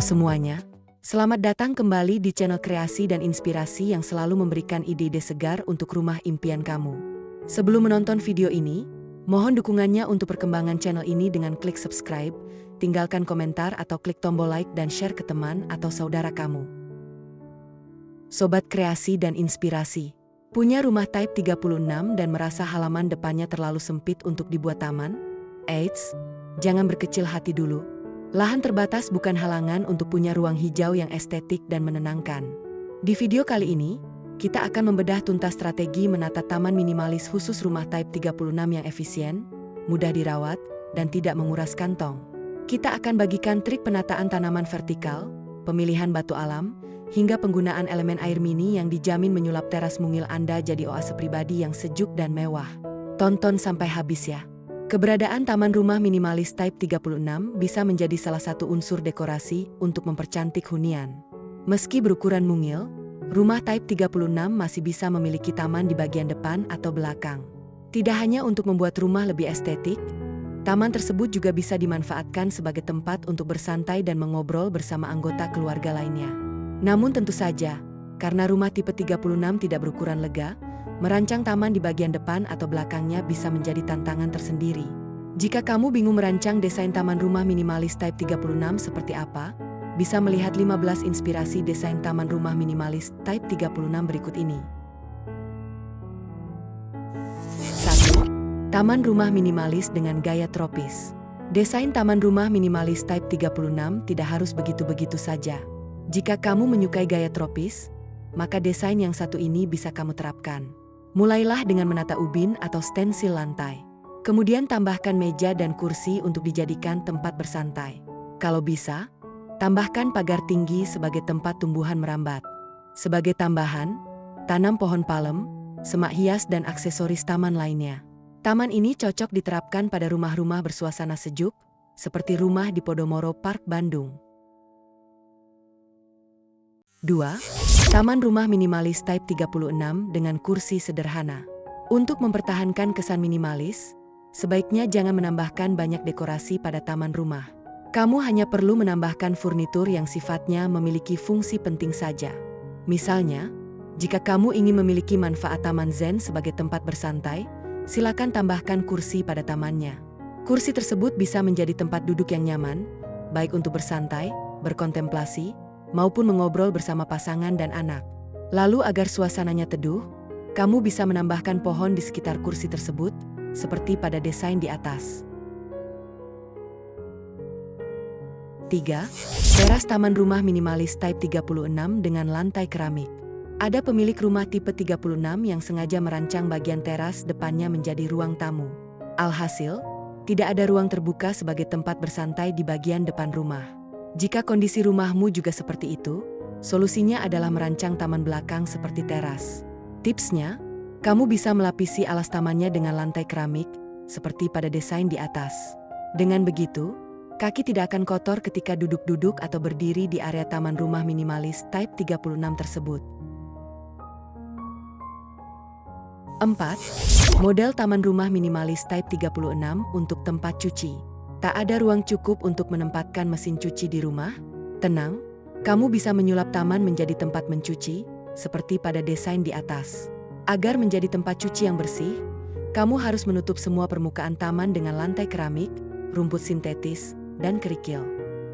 semuanya, selamat datang kembali di channel kreasi dan inspirasi yang selalu memberikan ide-ide segar untuk rumah impian kamu. Sebelum menonton video ini, mohon dukungannya untuk perkembangan channel ini dengan klik subscribe, tinggalkan komentar atau klik tombol like dan share ke teman atau saudara kamu. Sobat kreasi dan inspirasi, punya rumah type 36 dan merasa halaman depannya terlalu sempit untuk dibuat taman? Eits, jangan berkecil hati dulu. Lahan terbatas bukan halangan untuk punya ruang hijau yang estetik dan menenangkan. Di video kali ini, kita akan membedah tuntas strategi menata taman minimalis khusus rumah type 36 yang efisien, mudah dirawat, dan tidak menguras kantong. Kita akan bagikan trik penataan tanaman vertikal, pemilihan batu alam, hingga penggunaan elemen air mini yang dijamin menyulap teras mungil Anda jadi oase pribadi yang sejuk dan mewah. Tonton sampai habis ya. Keberadaan taman rumah minimalis type 36 bisa menjadi salah satu unsur dekorasi untuk mempercantik hunian. Meski berukuran mungil, rumah type 36 masih bisa memiliki taman di bagian depan atau belakang. Tidak hanya untuk membuat rumah lebih estetik, taman tersebut juga bisa dimanfaatkan sebagai tempat untuk bersantai dan mengobrol bersama anggota keluarga lainnya. Namun tentu saja, karena rumah tipe 36 tidak berukuran lega, merancang taman di bagian depan atau belakangnya bisa menjadi tantangan tersendiri. Jika kamu bingung merancang desain taman rumah minimalis type 36 seperti apa, bisa melihat 15 inspirasi desain taman rumah minimalis type 36 berikut ini. 1. Taman rumah minimalis dengan gaya tropis. Desain taman rumah minimalis type 36 tidak harus begitu-begitu saja. Jika kamu menyukai gaya tropis, maka desain yang satu ini bisa kamu terapkan. Mulailah dengan menata ubin atau stensil lantai. Kemudian tambahkan meja dan kursi untuk dijadikan tempat bersantai. Kalau bisa, tambahkan pagar tinggi sebagai tempat tumbuhan merambat. Sebagai tambahan, tanam pohon palem, semak hias dan aksesoris taman lainnya. Taman ini cocok diterapkan pada rumah-rumah bersuasana sejuk, seperti rumah di Podomoro Park, Bandung. 2. Taman rumah minimalis type 36 dengan kursi sederhana. Untuk mempertahankan kesan minimalis, sebaiknya jangan menambahkan banyak dekorasi pada taman rumah. Kamu hanya perlu menambahkan furnitur yang sifatnya memiliki fungsi penting saja. Misalnya, jika kamu ingin memiliki manfaat taman zen sebagai tempat bersantai, silakan tambahkan kursi pada tamannya. Kursi tersebut bisa menjadi tempat duduk yang nyaman, baik untuk bersantai, berkontemplasi, maupun mengobrol bersama pasangan dan anak. Lalu agar suasananya teduh, kamu bisa menambahkan pohon di sekitar kursi tersebut, seperti pada desain di atas. 3. Teras taman rumah minimalis type 36 dengan lantai keramik. Ada pemilik rumah tipe 36 yang sengaja merancang bagian teras depannya menjadi ruang tamu. Alhasil, tidak ada ruang terbuka sebagai tempat bersantai di bagian depan rumah. Jika kondisi rumahmu juga seperti itu, solusinya adalah merancang taman belakang seperti teras. Tipsnya, kamu bisa melapisi alas tamannya dengan lantai keramik, seperti pada desain di atas. Dengan begitu, kaki tidak akan kotor ketika duduk-duduk atau berdiri di area taman rumah minimalis type 36 tersebut. 4. Model taman rumah minimalis type 36 untuk tempat cuci. Tak ada ruang cukup untuk menempatkan mesin cuci di rumah? Tenang, kamu bisa menyulap taman menjadi tempat mencuci, seperti pada desain di atas. Agar menjadi tempat cuci yang bersih, kamu harus menutup semua permukaan taman dengan lantai keramik, rumput sintetis, dan kerikil.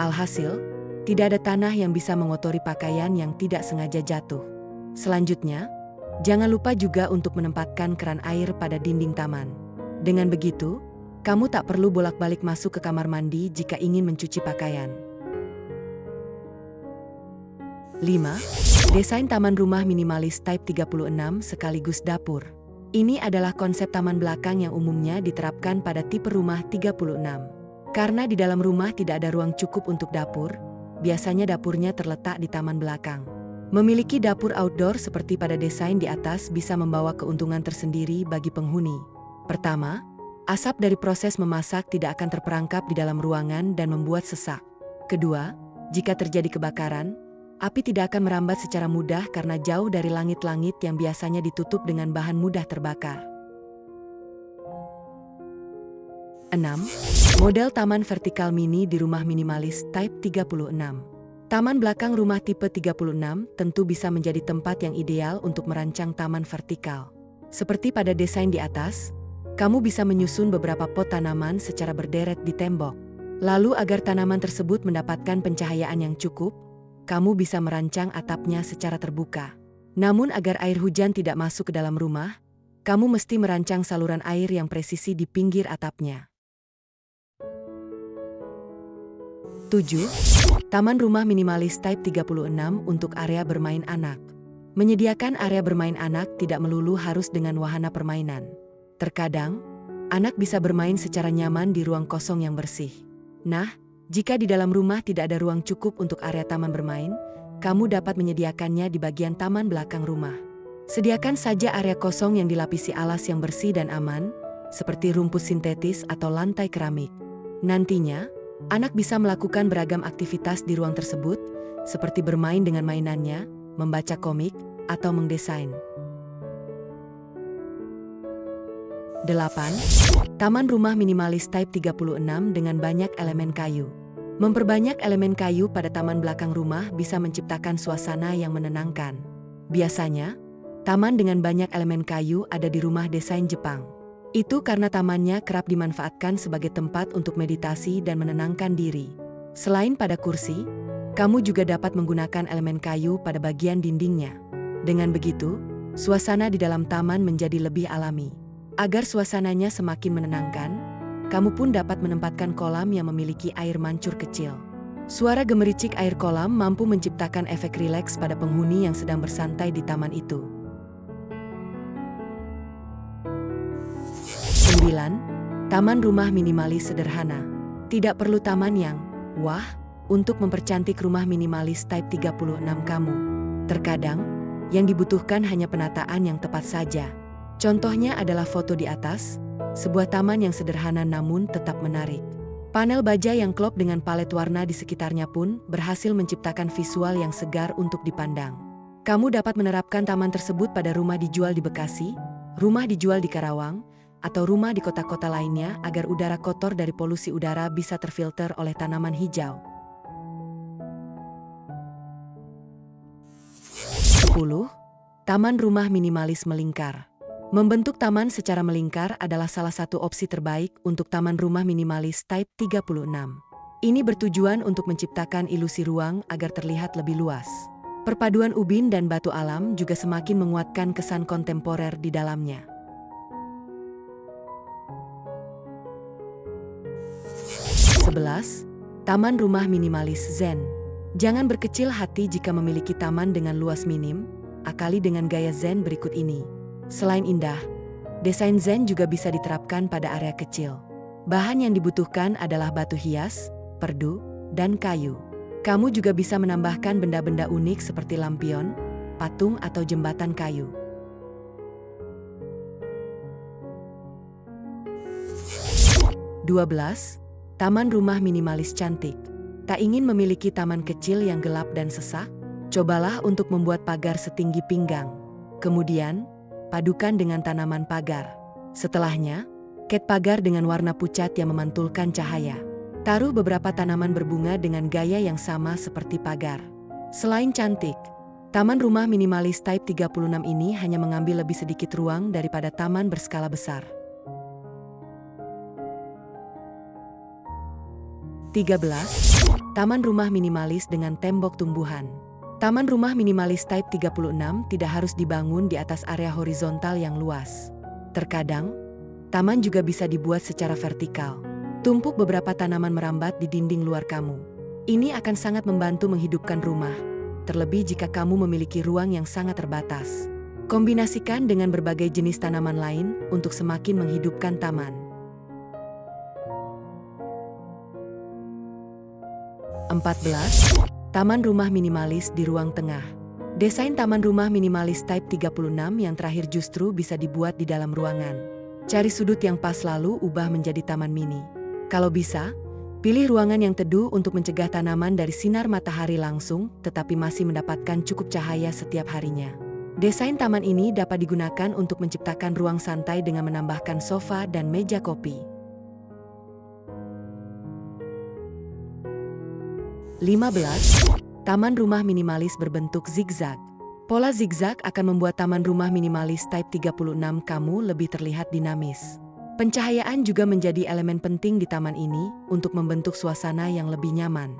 Alhasil, tidak ada tanah yang bisa mengotori pakaian yang tidak sengaja jatuh. Selanjutnya, jangan lupa juga untuk menempatkan keran air pada dinding taman. Dengan begitu, kamu tak perlu bolak-balik masuk ke kamar mandi jika ingin mencuci pakaian. 5. Desain taman rumah minimalis type 36 sekaligus dapur. Ini adalah konsep taman belakang yang umumnya diterapkan pada tipe rumah 36. Karena di dalam rumah tidak ada ruang cukup untuk dapur, biasanya dapurnya terletak di taman belakang. Memiliki dapur outdoor seperti pada desain di atas bisa membawa keuntungan tersendiri bagi penghuni. Pertama, asap dari proses memasak tidak akan terperangkap di dalam ruangan dan membuat sesak. Kedua, jika terjadi kebakaran, api tidak akan merambat secara mudah karena jauh dari langit-langit yang biasanya ditutup dengan bahan mudah terbakar. 6. Model taman vertikal mini di rumah minimalis type 36. Taman belakang rumah tipe 36 tentu bisa menjadi tempat yang ideal untuk merancang taman vertikal. Seperti pada desain di atas, kamu bisa menyusun beberapa pot tanaman secara berderet di tembok. Lalu agar tanaman tersebut mendapatkan pencahayaan yang cukup, kamu bisa merancang atapnya secara terbuka. Namun agar air hujan tidak masuk ke dalam rumah, kamu mesti merancang saluran air yang presisi di pinggir atapnya. 7. Taman rumah minimalis type 36 untuk area bermain anak. Menyediakan area bermain anak tidak melulu harus dengan wahana permainan. Terkadang, anak bisa bermain secara nyaman di ruang kosong yang bersih. Nah, jika di dalam rumah tidak ada ruang cukup untuk area taman bermain, kamu dapat menyediakannya di bagian taman belakang rumah. Sediakan saja area kosong yang dilapisi alas yang bersih dan aman, seperti rumput sintetis atau lantai keramik. Nantinya, anak bisa melakukan beragam aktivitas di ruang tersebut, seperti bermain dengan mainannya, membaca komik, atau mendesain. 8. Taman rumah minimalis type 36 dengan banyak elemen kayu. Memperbanyak elemen kayu pada taman belakang rumah bisa menciptakan suasana yang menenangkan. Biasanya, taman dengan banyak elemen kayu ada di rumah desain Jepang. Itu karena tamannya kerap dimanfaatkan sebagai tempat untuk meditasi dan menenangkan diri. Selain pada kursi, kamu juga dapat menggunakan elemen kayu pada bagian dindingnya. Dengan begitu, suasana di dalam taman menjadi lebih alami. Agar suasananya semakin menenangkan, kamu pun dapat menempatkan kolam yang memiliki air mancur kecil. Suara gemericik air kolam mampu menciptakan efek rileks pada penghuni yang sedang bersantai di taman itu. 9. Taman rumah minimalis sederhana. Tidak perlu taman yang wah untuk mempercantik rumah minimalis type 36 kamu. Terkadang, yang dibutuhkan hanya penataan yang tepat saja. Contohnya adalah foto di atas, sebuah taman yang sederhana namun tetap menarik. Panel baja yang klop dengan palet warna di sekitarnya pun berhasil menciptakan visual yang segar untuk dipandang. Kamu dapat menerapkan taman tersebut pada rumah dijual di Bekasi, rumah dijual di Karawang, atau rumah di kota-kota lainnya agar udara kotor dari polusi udara bisa terfilter oleh tanaman hijau. 10. Taman rumah minimalis melingkar. Membentuk taman secara melingkar adalah salah satu opsi terbaik untuk taman rumah minimalis type 36. Ini bertujuan untuk menciptakan ilusi ruang agar terlihat lebih luas. Perpaduan ubin dan batu alam juga semakin menguatkan kesan kontemporer di dalamnya. 11. Taman rumah minimalis Zen. Jangan berkecil hati jika memiliki taman dengan luas minim, akali dengan gaya Zen berikut ini. Selain indah, desain Zen juga bisa diterapkan pada area kecil. Bahan yang dibutuhkan adalah batu hias, perdu, dan kayu. Kamu juga bisa menambahkan benda-benda unik seperti lampion, patung atau jembatan kayu. 12. Taman rumah minimalis cantik. Tak ingin memiliki taman kecil yang gelap dan sesak? Cobalah untuk membuat pagar setinggi pinggang. Kemudian, padukan dengan tanaman pagar. Setelahnya, cat pagar dengan warna pucat yang memantulkan cahaya. Taruh beberapa tanaman berbunga dengan gaya yang sama seperti pagar. Selain cantik, taman rumah minimalis type 36 ini hanya mengambil lebih sedikit ruang daripada taman berskala besar. 13. Taman rumah minimalis dengan tembok tumbuhan. Taman rumah minimalis type 36 tidak harus dibangun di atas area horizontal yang luas. Terkadang, taman juga bisa dibuat secara vertikal. Tumpuk beberapa tanaman merambat di dinding luar kamu. Ini akan sangat membantu menghidupkan rumah, terlebih jika kamu memiliki ruang yang sangat terbatas. Kombinasikan dengan berbagai jenis tanaman lain untuk semakin menghidupkan taman. 14. Taman rumah minimalis di ruang tengah. Desain taman rumah minimalis type 36 yang terakhir justru bisa dibuat di dalam ruangan. Cari sudut yang pas lalu ubah menjadi taman mini. Kalau bisa, pilih ruangan yang teduh untuk mencegah tanaman dari sinar matahari langsung, tetapi masih mendapatkan cukup cahaya setiap harinya. Desain taman ini dapat digunakan untuk menciptakan ruang santai dengan menambahkan sofa dan meja kopi. 15. Taman rumah minimalis berbentuk zigzag. Pola zigzag akan membuat taman rumah minimalis Type 36 kamu lebih terlihat dinamis. Pencahayaan juga menjadi elemen penting di taman ini untuk membentuk suasana yang lebih nyaman.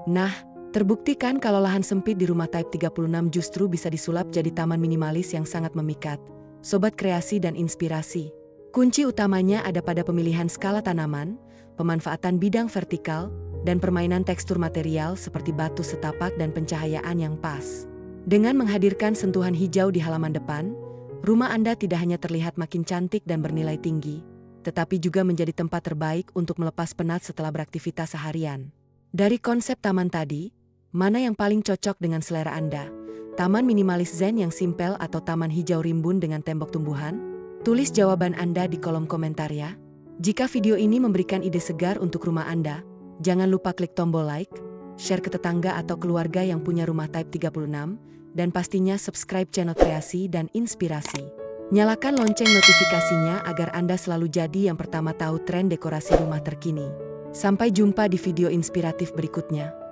Nah, terbuktikan kalau lahan sempit di rumah Type 36 justru bisa disulap jadi taman minimalis yang sangat memikat. Sobat kreasi dan inspirasi. Kunci utamanya ada pada pemilihan skala tanaman, pemanfaatan bidang vertikal, dan permainan tekstur material seperti batu setapak dan pencahayaan yang pas. Dengan menghadirkan sentuhan hijau di halaman depan, rumah Anda tidak hanya terlihat makin cantik dan bernilai tinggi, tetapi juga menjadi tempat terbaik untuk melepas penat setelah beraktivitas seharian. Dari konsep taman tadi, mana yang paling cocok dengan selera Anda? Taman minimalis zen yang simpel atau taman hijau rimbun dengan tembok tumbuhan? Tulis jawaban Anda di kolom komentar ya. Jika video ini memberikan ide segar untuk rumah Anda, jangan lupa klik tombol like, share ke tetangga atau keluarga yang punya rumah Type 36, dan pastinya subscribe channel kreasi dan inspirasi. Nyalakan lonceng notifikasinya agar Anda selalu jadi yang pertama tahu tren dekorasi rumah terkini. Sampai jumpa di video inspiratif berikutnya.